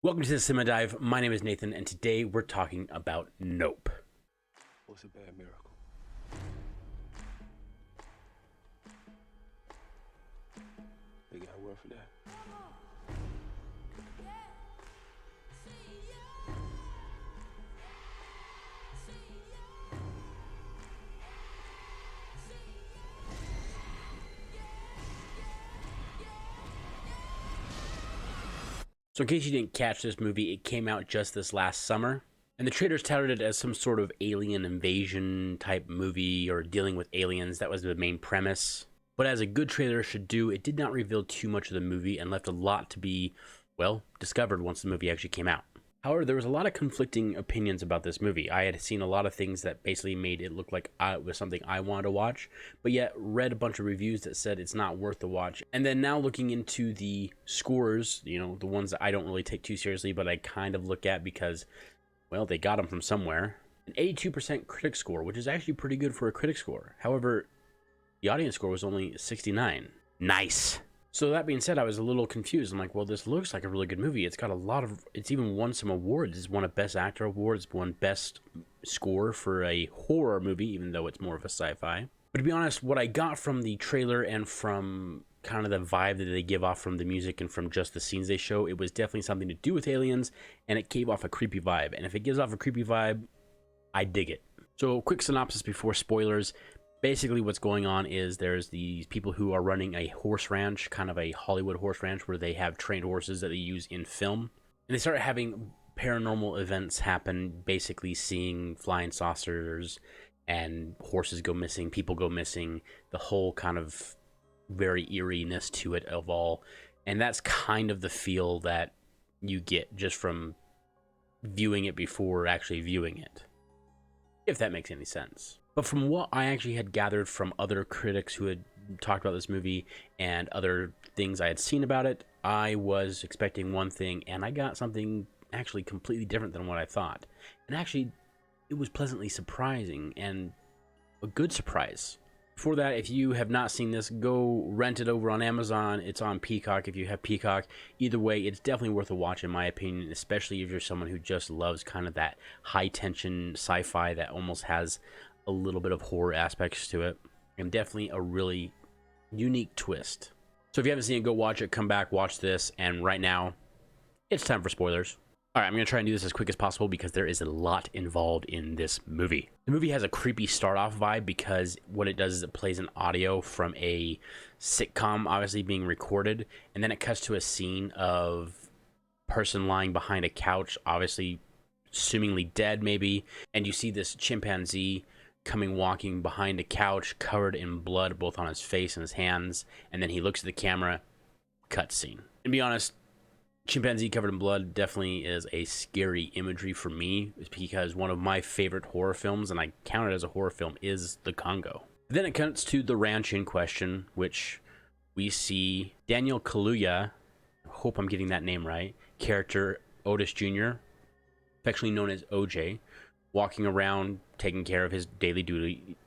Welcome to the Cinema Dive. My name is Nathan, and today we're talking about Nope. What's a bad miracle? They got a word for that. So in case you didn't catch this movie, it came out just this last summer, and the trailers touted it as some sort of alien invasion type movie or dealing with aliens. That was the main premise. But as a good trailer should do, it did not reveal too much of the movie and left a lot to be, well, discovered once the movie actually came out. However, there was a lot of conflicting opinions about this movie. I had seen a lot of things that basically made it look like it was something I wanted to watch, but yet read a bunch of reviews that said it's not worth the watch. And then now looking into the scores, the ones that I don't really take too seriously, but I kind of look at because, well, they got them from somewhere. An 82% critic score, which is actually pretty good for a critic score. However, the audience score was only 69. Nice. So that being said, I was a little confused. I'm like, well, this looks like a really good movie. It's got it's even won some awards. It's won a Best Actor award. It's won Best Score for a horror movie, even though it's more of a sci-fi. But to be honest, what I got from the trailer and from kind of the vibe that they give off from the music and from just the scenes they show, it was definitely something to do with aliens, and it gave off a creepy vibe. And if it gives off a creepy vibe, I dig it. So quick synopsis before spoilers. Basically what's going on is there's these people who are running a horse ranch, kind of a Hollywood horse ranch, where they have trained horses that they use in film. And they start having paranormal events happen, basically seeing flying saucers and horses go missing, people go missing, the whole kind of very eeriness to it of all. And that's kind of the feel that you get just from viewing it before actually viewing it, if that makes any sense. But from what I actually had gathered from other critics who had talked about this movie and other things I had seen about it, I was expecting one thing, and I got something actually completely different than what I thought. And actually, it was pleasantly surprising, and a good surprise. Before that, if you have not seen this, go rent it over on Amazon. It's on Peacock if you have Peacock. Either way, it's definitely worth a watch in my opinion, especially if you're someone who just loves kind of that high-tension sci-fi that almost has a little bit of horror aspects to it, and definitely a really unique twist. So if you haven't seen it, go watch it, come back, watch this, and right now, it's time for spoilers. Alright, I'm going to try and do this as quick as possible because there is a lot involved in this movie. The movie has a creepy start-off vibe because what it does is it plays an audio from a sitcom obviously being recorded, and then it cuts to a scene of a person lying behind a couch, obviously assumingly dead maybe, and you see this chimpanzee walking behind a couch covered in blood both on his face and his hands, and then he looks at the camera. Cutscene. And to be honest, chimpanzee covered in blood definitely is a scary imagery for me, because one of my favorite horror films, and I count it as a horror film, is The Congo. Then it comes to the ranch in question, which we see Daniel Kaluuya, I hope I'm getting that name right, character Otis Jr., affectionately known as OJ, walking around taking care of his daily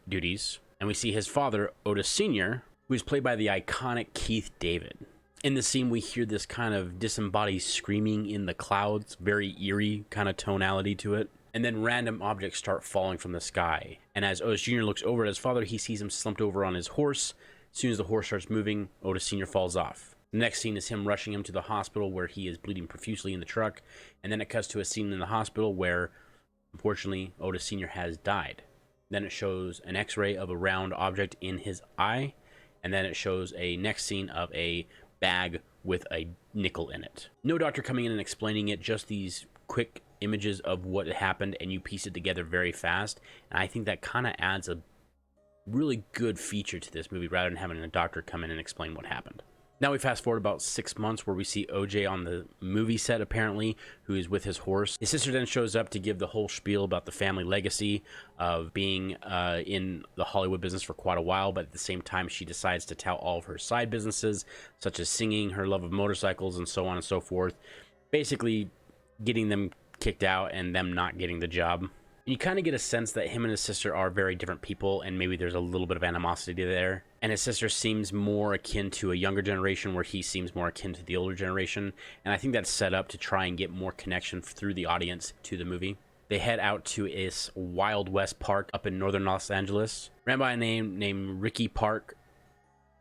duties. And we see his father, Otis Sr., who is played by the iconic Keith David. In the scene, we hear this kind of disembodied screaming in the clouds, very eerie kind of tonality to it. And then random objects start falling from the sky. And as Otis Jr. looks over at his father, he sees him slumped over on his horse. As soon as the horse starts moving, Otis Sr. falls off. The next scene is him rushing him to the hospital where he is bleeding profusely in the truck. And then it cuts to a scene in the hospital where, unfortunately, Otis Sr. has died. Then it shows an x-ray of a round object in his eye, and then it shows a next scene of a bag with a nickel in it. No doctor coming in and explaining it, just these quick images of what happened, and you piece it together very fast. And I think that kind of adds a really good feature to this movie rather than having a doctor come in and explain what happened. Now we fast forward about 6 months where we see OJ on the movie set, apparently, who is with his horse. His sister then shows up to give the whole spiel about the family legacy of being in the Hollywood business for quite a while, but at the same time she decides to tout all of her side businesses, such as singing, her love of motorcycles, and so on and so forth. Basically getting them kicked out and them not getting the job. And you kind of get a sense that him and his sister are very different people, and maybe there's a little bit of animosity there. And his sister seems more akin to a younger generation, where he seems more akin to the older generation. And I think that's set up to try and get more connection through the audience to the movie. They head out to this Wild West park up in northern Los Angeles, ran by a name named Ricky Park,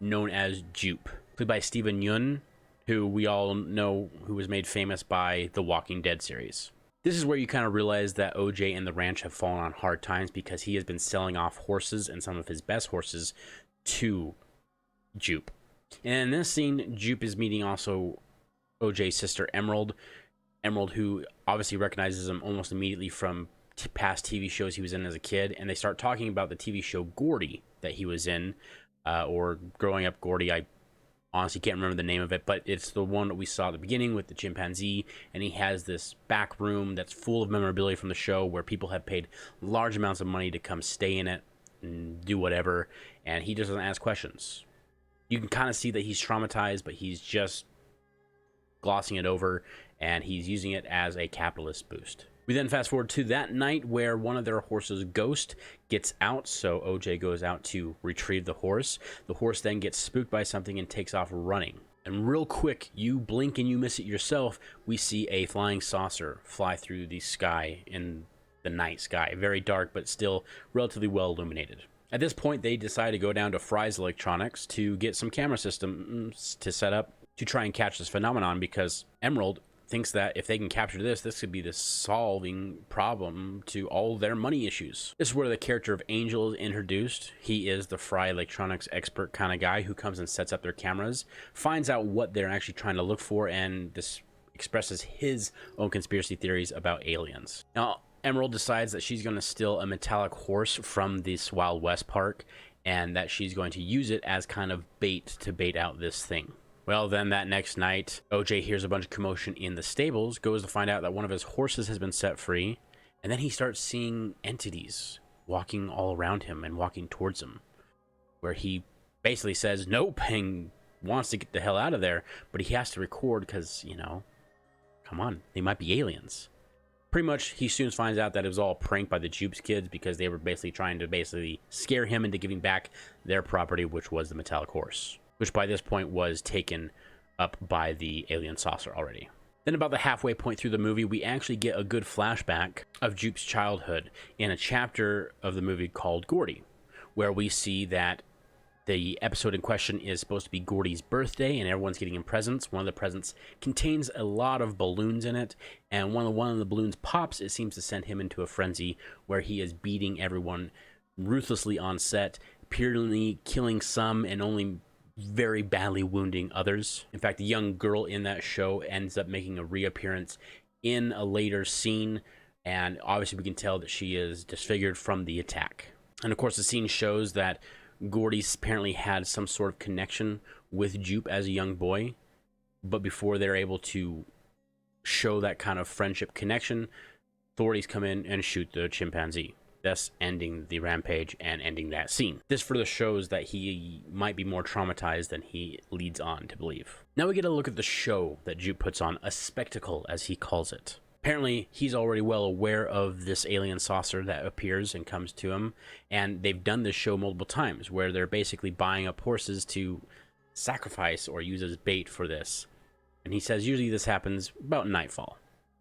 known as Jupe, played by Steven Yeun, who we all know who was made famous by the Walking Dead series. This is where you kind of realize that OJ and the ranch have fallen on hard times, because he has been selling off horses, and some of his best horses, to Jupe. And in this scene, Jupe is meeting also OJ's sister Emerald, who obviously recognizes him almost immediately from past TV shows he was in as a kid, and they start talking about the TV show Gordy that he was in, or Growing Up Gordy. I honestly can't remember the name of it, but it's the one that we saw at the beginning with the chimpanzee, and he has this back room that's full of memorabilia from the show, where people have paid large amounts of money to come stay in it and do whatever, and he just doesn't ask questions. You can kind of see that he's traumatized, but he's just glossing it over, and he's using it as a capitalist boost. We then fast forward to that night where one of their horses, Ghost, gets out, so OJ goes out to retrieve the horse. The horse then gets spooked by something and takes off running. And real quick, you blink and you miss it yourself, we see a flying saucer fly through the sky in the night sky. Very dark, but still relatively well illuminated. At this point, they decide to go down to Fry's Electronics to get some camera systems to set up to try and catch this phenomenon, because Emerald thinks that if they can capture this could be the solving problem to all their money issues. This is where the character of Angel is introduced. He is the Fry Electronics expert kind of guy who comes and sets up their cameras, finds out what they're actually trying to look for, and this expresses his own conspiracy theories about aliens. Now, Emerald decides that she's going to steal a metallic horse from this Wild West park, and that she's going to use it as kind of bait to bait out this thing. Well, then that next night, OJ hears a bunch of commotion in the stables, goes to find out that one of his horses has been set free, and then he starts seeing entities walking all around him and walking towards him, where he basically says nope and wants to get the hell out of there, but he has to record because, you know, come on, they might be aliens. Pretty much, he soon finds out that it was all a prank by the Jupe's kids, because they were basically trying to scare him into giving back their property, which was the metallic horse, which by this point was taken up by the alien saucer already. Then about the halfway point through the movie, we actually get a good flashback of Jupe's childhood in a chapter of the movie called Gordy, where we see that the episode in question is supposed to be Gordy's birthday, and everyone's getting him presents. One of the presents contains a lot of balloons in it, and when one of the balloons pops, it seems to send him into a frenzy where he is beating everyone ruthlessly on set, purely killing some and only very badly wounding others. In fact, the young girl in that show ends up making a reappearance in a later scene, and obviously we can tell that she is disfigured from the attack. And of course, the scene shows that Gordy apparently had some sort of connection with Jupe as a young boy, but before they're able to show that kind of friendship connection, authorities come in and shoot the chimpanzee, thus ending the rampage and ending that scene. This further shows that he might be more traumatized than he leads on to believe. Now we get a look at the show that Jupe puts on, a spectacle as he calls it. Apparently, he's already well aware of this alien saucer that appears and comes to him, and they've done this show multiple times, where they're basically buying up horses to sacrifice or use as bait for this. And he says usually this happens about nightfall.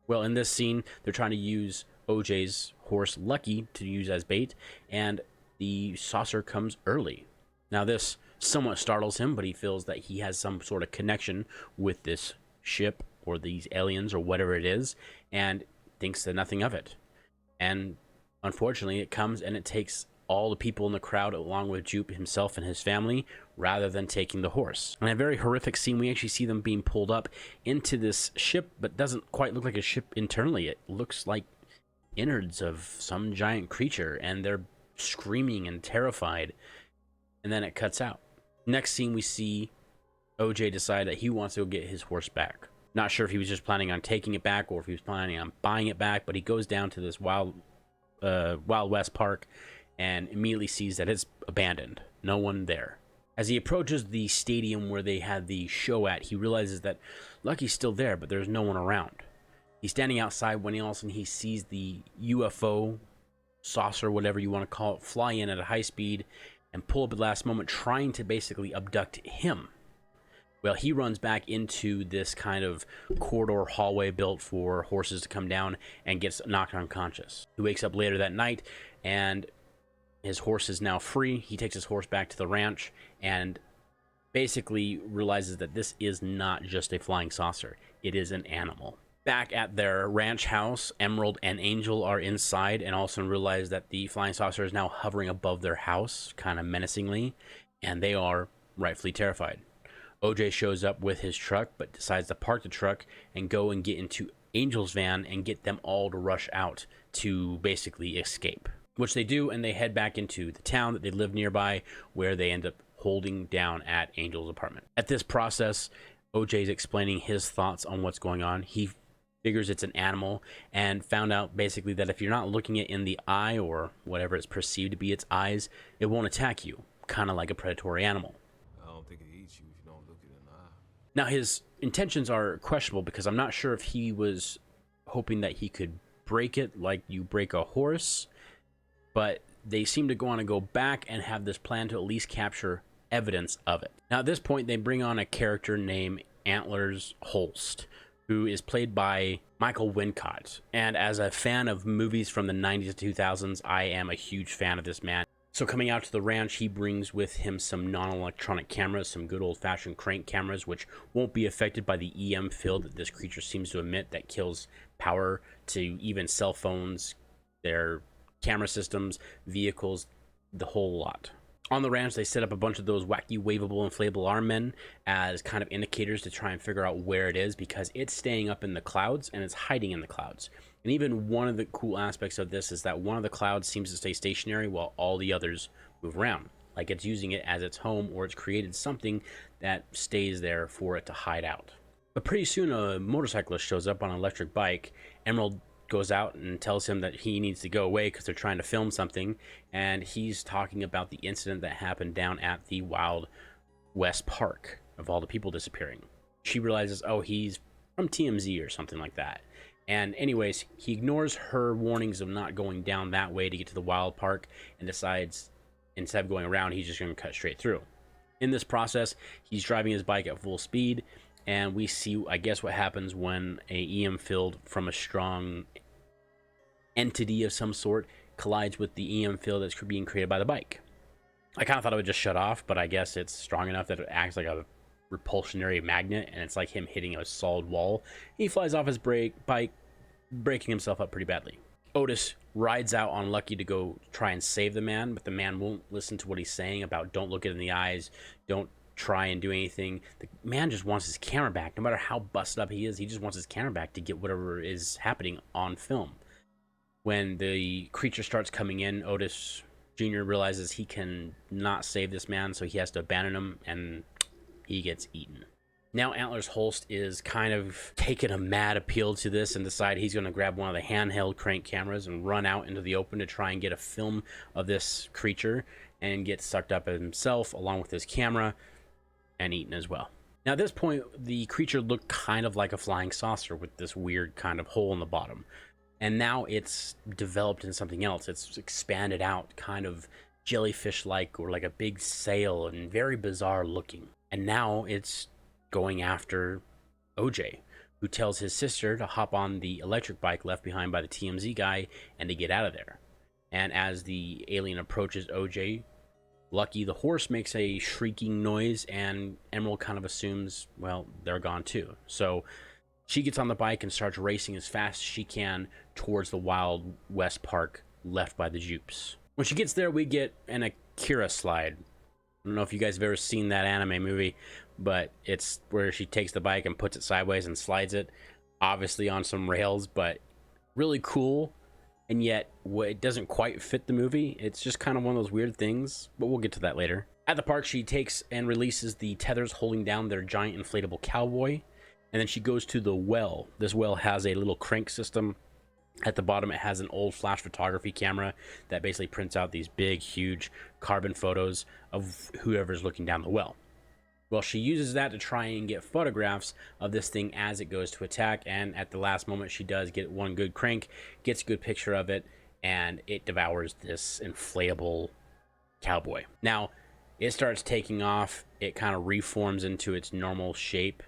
Well, in this scene, they're trying to use OJ's horse Lucky to use as bait, and the saucer comes early. Now this somewhat startles him, but he feels that he has some sort of connection with this ship or these aliens or whatever it is, and thinks that nothing of it. And unfortunately, it comes and it takes all the people in the crowd along with Jupe himself and his family, rather than taking the horse. In a very horrific scene, we actually see them being pulled up into this ship, but doesn't quite look like a ship internally. It looks like innards of some giant creature, and they're screaming and terrified, and then it cuts out. Next scene, we see OJ decide that he wants to go get his horse back. Not sure if he was just planning on taking it back or if he was planning on buying it back, but he goes down to this Wild West park and immediately sees that it's abandoned. No one there. As he approaches the stadium where they had the show at, he realizes that Lucky's still there, but there's no one around. He's standing outside when all of a sudden he sees the UFO, saucer, whatever you want to call it, fly in at a high speed and pull up at the last moment, trying to basically abduct him. Well, he runs back into this kind of corridor hallway built for horses to come down and gets knocked unconscious. He wakes up later that night, and his horse is now free. He takes his horse back to the ranch and basically realizes that this is not just a flying saucer. It is an animal. Back at their ranch house, Emerald and Angel are inside and also realize that the flying saucer is now hovering above their house, kind of menacingly, and they are rightfully terrified. OJ shows up with his truck, but decides to park the truck and go and get into Angel's van and get them all to rush out to basically escape. Which they do, and they head back into the town that they live nearby, where they end up holding down at Angel's apartment. At this process, OJ is explaining his thoughts on what's going on. He figures it's an animal and found out basically that if you're not looking it in the eye, or whatever it's perceived to be its eyes, it won't attack you, kind of like a predatory animal. I don't think it eats you if you don't look it in the eye. Now, his intentions are questionable because I'm not sure if he was hoping that he could break it like you break a horse, but they seem to want to go back and have this plan to at least capture evidence of it. Now, at this point, they bring on a character named Antlers Holst, who is played by Michael Wincott. And as a fan of movies from the 90s to 2000s, I am a huge fan of this man. So coming out to the ranch, he brings with him some non-electronic cameras, some good old-fashioned crank cameras, which won't be affected by the EM field that this creature seems to emit that kills power to even cell phones, their camera systems, vehicles, the whole lot. On the ranch, they set up a bunch of those wacky, waveable, inflatable arm men as kind of indicators to try and figure out where it is, because it's staying up in the clouds and it's hiding in the clouds. And even one of the cool aspects of this is that one of the clouds seems to stay stationary while all the others move around. Like it's using it as its home, or it's created something that stays there for it to hide out. But pretty soon a motorcyclist shows up on an electric bike. Emerald goes out and tells him that he needs to go away because they're trying to film something, and he's talking about the incident that happened down at the Wild West Park of all the people disappearing. She realizes, oh, he's from TMZ or something like that. And anyways, he ignores her warnings of not going down that way to get to the wild park and decides instead of going around, he's just going to cut straight through. In this process, he's driving his bike at full speed, and we see, I guess, what happens when a EM field from a strong entity of some sort collides with the EM field that's being created by the bike. I kind of thought it would just shut off, but I guess it's strong enough that it acts like a repulsionary magnet, and it's like him hitting a solid wall. He flies off his bike, breaking himself up pretty badly. Otis rides out on Lucky to go try and save the man, but the man won't listen to what he's saying about don't look it in the eyes, don't try and do anything. The man just wants his camera back. No matter how busted up he is, he just wants his camera back to get whatever is happening on film. When the creature starts coming in, Otis Jr. realizes he can not save this man, so he has to abandon him, and he gets eaten. Now Antlers Holst is kind of taking a mad appeal to this and decide he's going to grab one of the handheld crank cameras and run out into the open to try and get a film of this creature, and get sucked up himself along with his camera and eaten as well. Now at this point, the creature looked kind of like a flying saucer with this weird kind of hole in the bottom. And now it's developed into something else. It's expanded out, kind of jellyfish-like, or like a big sail, and very bizarre looking. And now it's going after OJ, who tells his sister to hop on the electric bike left behind by the TMZ guy and to get out of there. And as the alien approaches OJ, Lucky the horse makes a shrieking noise, and Emerald kind of assumes, well, they're gone too. So she gets on the bike and starts racing as fast as she can towards the Wild West Park left by the Jupes. When she gets there, we get an Akira slide. I don't know if you guys have ever seen that anime movie, but it's where she takes the bike and puts it sideways and slides it, obviously on some rails, but really cool. And yet it doesn't quite fit the movie. It's just kind of one of those weird things, but we'll get to that later. At the park, she takes and releases the tethers holding down their giant inflatable cowboy. And then she goes to the well. This well has a little crank system. At the bottom, it has an old flash photography camera that basically prints out these big, huge carbon photos of whoever's looking down the well. Well, she uses that to try and get photographs of this thing as it goes to attack. And at the last moment, she does get one good crank, gets a good picture of it, and it devours this inflatable cowboy. Now, it starts taking off, it kind of reforms into its normal shape,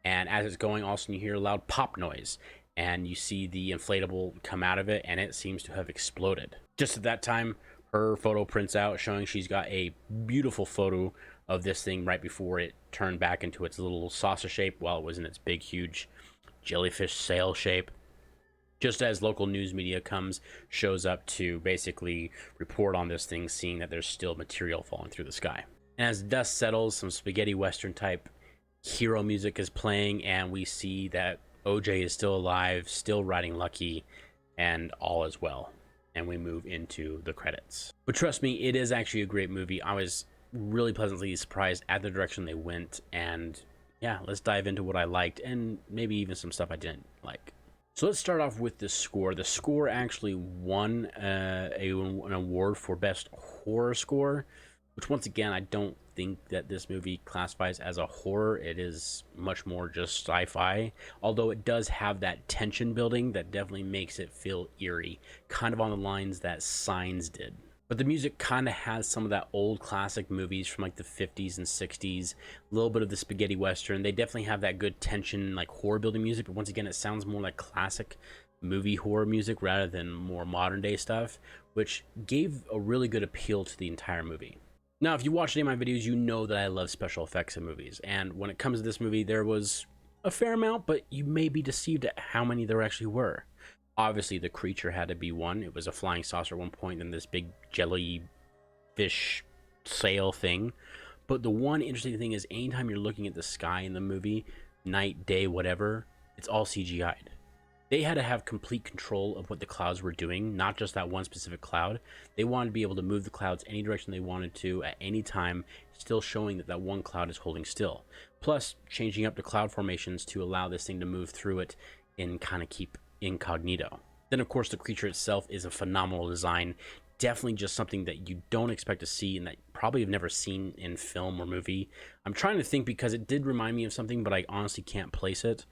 and as it's going, all of a sudden you hear a loud pop noise, and you see the inflatable come out of it, and it seems to have exploded. Just at that time, her photo prints out showing she's got a beautiful photo of this thing right before it turned back into its little saucer shape while it was in its big, huge jellyfish sail shape. Just as local news media shows up to basically report on this thing, seeing that there's still material falling through the sky. And as dust settles, some spaghetti western type hero music is playing, and we see that OJ is still alive, still riding Lucky, and all is well. And we move into the credits. But trust me, it is actually a great movie. I was really pleasantly surprised at the direction they went, and yeah, let's dive into what I liked, and maybe even some stuff I didn't like. So let's start off with the score. The score actually won an award for Best Horror Score, which once again, I don't think that this movie classifies as a horror. It is much more just sci-fi, although it does have that tension building that definitely makes it feel eerie, kind of on the lines that Signs did. But the music kind of has some of that old classic movies from like the 50s and 60s, a little bit of the spaghetti western. They definitely have that good tension, like horror building music, but once again, it sounds more like classic movie horror music rather than more modern day stuff, which gave a really good appeal to the entire movie. Now, if you watch any of my videos, you know that I love special effects in movies, and when it comes to this movie, there was a fair amount, but you may be deceived at how many there actually were. Obviously, the creature had to be one. It was a flying saucer at one point, then this big jellyfish sail thing. But the one interesting thing is, anytime you're looking at the sky in the movie, night, day, whatever, it's all CGI'd. They had to have complete control of what the clouds were doing, not just that one specific cloud. They wanted to be able to move the clouds any direction they wanted to at any time, still showing that that one cloud is holding still. Plus, changing up the cloud formations to allow this thing to move through it and kind of keep incognito. Then, of course, the creature itself is a phenomenal design. Definitely just something that you don't expect to see and that probably have never seen in film or movie. I'm trying to think because it did remind me of something, but I honestly can't place it.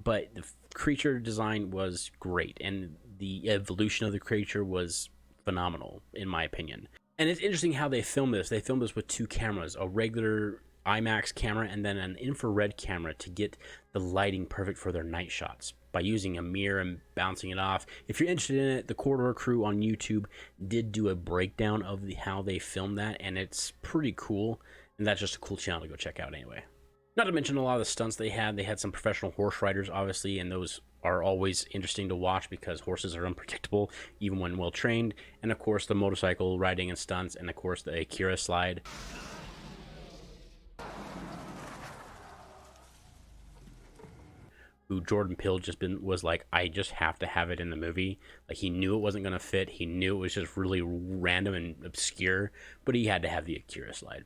But the creature design was great, and the evolution of the creature was phenomenal, in my opinion. And it's interesting how they filmed this. They filmed this with two cameras, a regular IMAX camera and then an infrared camera to get the lighting perfect for their night shots by using a mirror and bouncing it off. If you're interested in it, the Corridor Crew on YouTube did do a breakdown of how they filmed that, and it's pretty cool, and that's just a cool channel to go check out anyway. Not to mention a lot of the stunts they had some professional horse riders, obviously, and those are always interesting to watch because horses are unpredictable, even when well trained. And of course, the motorcycle riding and stunts, and of course, the Akira slide. Who Jordan Peele was like, I just have to have it in the movie. Like, he knew it wasn't going to fit. He knew it was just really random and obscure, but he had to have the Akira slide.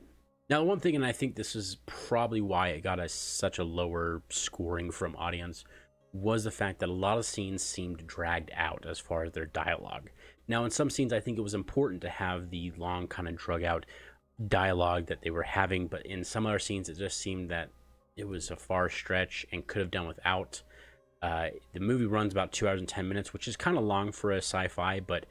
Now, one thing, and I think this is probably why it got such a lower scoring from audience, was the fact that a lot of scenes seemed dragged out as far as their dialogue. Now, in some scenes, I think it was important to have the long, kind of drug out dialogue that they were having, but in some other scenes, it just seemed that it was a far stretch and could have done without. The movie runs about 2 hours and 10 minutes, which is kind of long for a sci-fi, but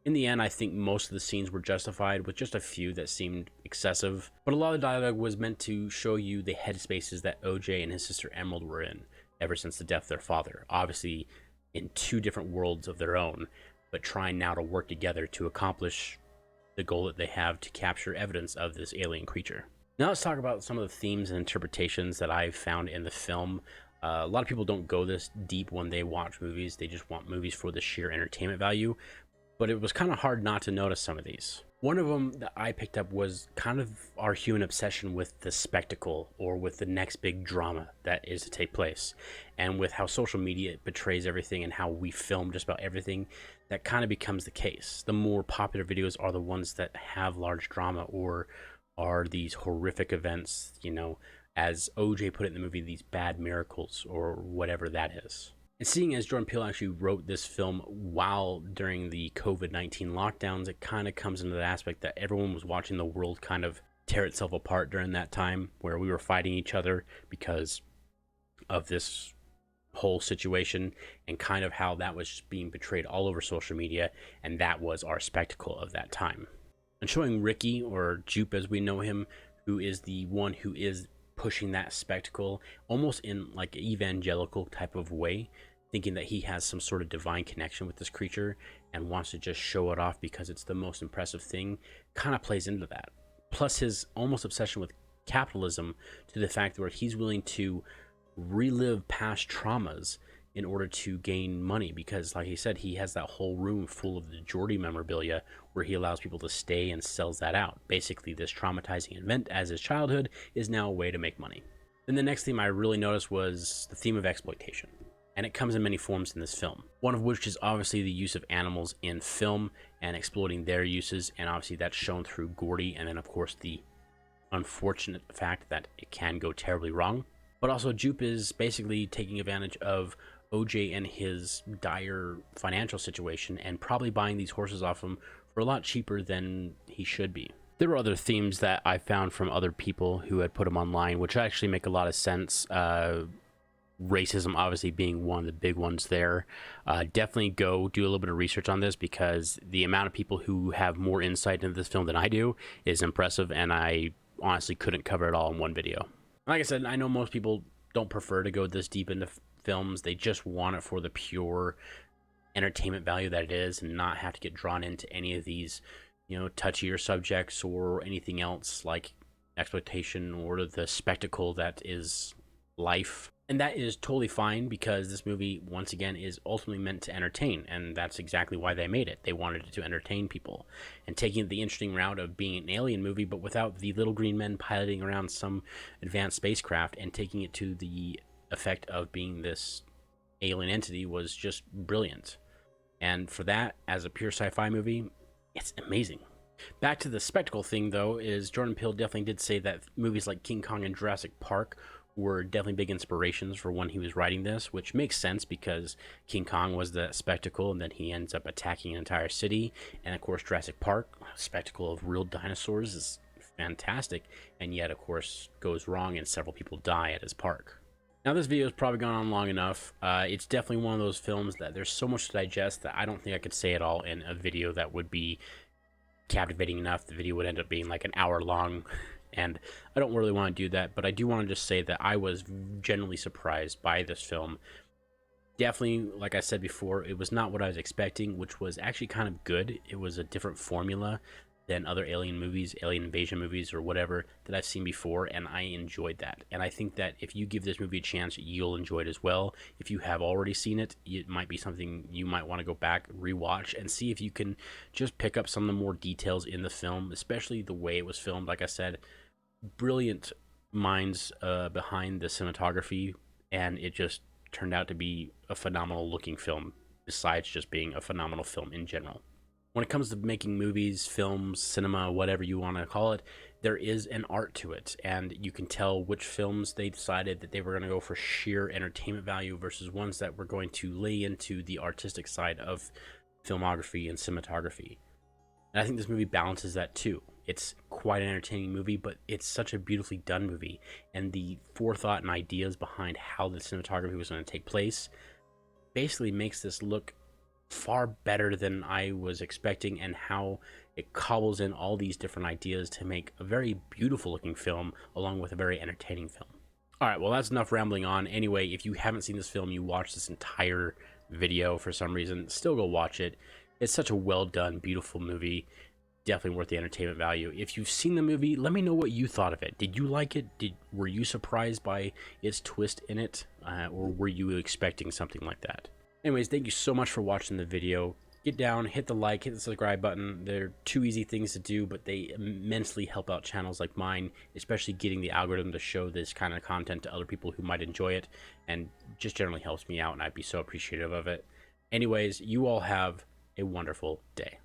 in the end, I think most of the scenes were justified, with just a few that seemed excessive. But a lot of the dialogue was meant to show you the headspaces that OJ and his sister Emerald were in ever since the death of their father. Obviously, in two different worlds of their own, but trying now to work together to accomplish the goal that they have to capture evidence of this alien creature. Now let's talk about some of the themes and interpretations that I've found in the film. A lot of people don't go this deep when they watch movies. They just want movies for the sheer entertainment value. But it was kind of hard not to notice some of these. One of them that I picked up was kind of our human obsession with the spectacle, or with the next big drama that is to take place. And with how social media betrays everything and how we film just about everything, that kind of becomes the case. The more popular videos are the ones that have large drama or are these horrific events, you know, as OJ put it in the movie, these bad miracles or whatever that is. And seeing as Jordan Peele actually wrote this film while during the COVID-19 lockdowns, it kind of comes into the aspect that everyone was watching the world kind of tear itself apart during that time, where we were fighting each other because of this whole situation, and kind of how that was just being portrayed all over social media, and that was our spectacle of that time. and showing Ricky, or Jupe as we know him, who is the one who is pushing that spectacle almost in like an evangelical type of way, thinking that he has some sort of divine connection with this creature and wants to just show it off because it's the most impressive thing, kind of plays into that. Plus his almost obsession with capitalism, to the fact where he's willing to relive past traumas in order to gain money, because like he said, he has that whole room full of the Geordie memorabilia where he allows people to stay and sells that out. Basically, this traumatizing event as his childhood is now a way to make money. Then the next theme I really noticed was the theme of exploitation, and it comes in many forms in this film, one of which is obviously the use of animals in film and exploiting their uses, and obviously that's shown through Gordy, and then of course the unfortunate fact that it can go terribly wrong. But also Jupe is basically taking advantage of OJ and his dire financial situation and probably buying these horses off him for a lot cheaper than he should be. There were other themes that I found from other people who had put them online, which actually make a lot of sense. Racism obviously being one of the big ones there. Definitely go do a little bit of research on this, because the amount of people who have more insight into this film than I do is impressive, and I honestly couldn't cover it all in one video. Like I said, I know most people don't prefer to go this deep into films. They just want it for the pure entertainment value that it is, and not have to get drawn into any of these, touchier subjects or anything else like exploitation or the spectacle that is life. And that is totally fine, because this movie, once again, is ultimately meant to entertain, and that's exactly why they made it. They wanted it to entertain people, and taking the interesting route of being an alien movie, but without the little green men piloting around some advanced spacecraft, and taking it to the effect of being this alien entity was just brilliant. And for that, as a pure sci-fi movie, it's amazing. Back to the spectacle thing, though, is Jordan Peele definitely did say that movies like King Kong and Jurassic Park were definitely big inspirations for when he was writing this, which makes sense because King Kong was the spectacle, and then he ends up attacking an entire city. And of course, Jurassic Park, spectacle of real dinosaurs, is fantastic, and yet of course goes wrong and several people die at his park. Now this video has probably gone on long enough. It's definitely one of those films that there's so much to digest that I don't think I could say it all in a video that would be captivating enough. The video would end up being like an hour long, and I don't really want to do that, but I do want to just say that I was genuinely surprised by this film. Definitely, like I said before, it was not what I was expecting, which was actually kind of good. It was a different formula than other alien movies, alien invasion movies, or whatever that I've seen before, and I enjoyed that. And I think that if you give this movie a chance, you'll enjoy it as well. If you have already seen it, it might be something you might want to go back, rewatch, and see if you can just pick up some of the more details in the film, especially the way it was filmed. Like I said, brilliant minds behind the cinematography, and it just turned out to be a phenomenal looking film, besides just being a phenomenal film in general. When it comes to making movies, films, cinema, whatever you want to call it, there is an art to it, and you can tell which films they decided that they were going to go for sheer entertainment value versus ones that were going to lay into the artistic side of filmography and cinematography. And I think this movie balances that too. It's quite an entertaining movie, but it's such a beautifully done movie, and the forethought and ideas behind how the cinematography was going to take place basically makes this look far better than I was expecting, and how it cobbles in all these different ideas to make a very beautiful looking film along with a very entertaining film. All right, well, that's enough rambling on. Anyway, if you haven't seen this film, you watched this entire video for some reason, still go watch it. It's such a well done, beautiful movie. Definitely worth the entertainment value. If you've seen the movie, let me know what you thought of it. Did you like it? Were you surprised by its twist in it? Or were you expecting something like that? Anyways, thank you so much for watching the video. Get down, hit the like, hit the subscribe button. They're two easy things to do, but they immensely help out channels like mine, especially getting the algorithm to show this kind of content to other people who might enjoy it, and just generally helps me out, and I'd be so appreciative of it. Anyways, you all have a wonderful day.